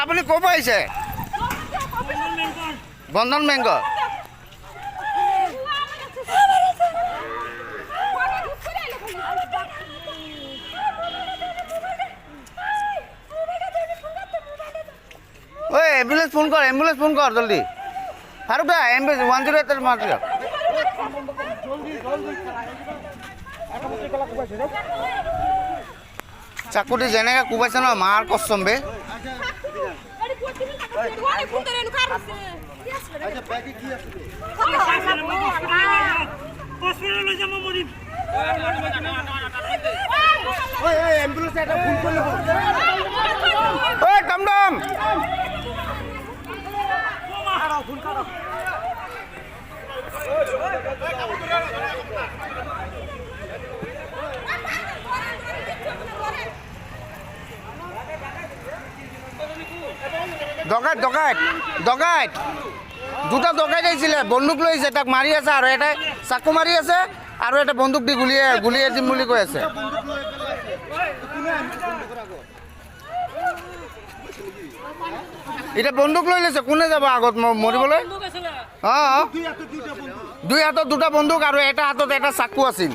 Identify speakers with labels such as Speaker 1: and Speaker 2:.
Speaker 1: আপুনি ক'ৰ পৰা আহিছে? বন্ধন বেংক। ঐ এম্বুলেন্স ফোন কর জলদি। ফারুক দা এম্বুলেন্স 108 মার দিও। চাকুটি যেনেকে কোবাইছে ন মার কসম বে। টমটম ডকাইত ডকাইত ডকাইত দুটা ডকাইত আহিছিলে বন্দুক লৈ আহিছে তাক মাৰি আছে আৰু এটা চাকু মাৰি আছে আৰু এটা বন্দুক দি গুলিয়াই দিম বুলি কৈ আছে এতিয়া বন্দুক লৈ লৈছে কোনে যাব আগত মৰিবলৈ অঁ দুই হাতত দুটা বন্দুক আৰু এটা হাতত এটা চাকু আছিল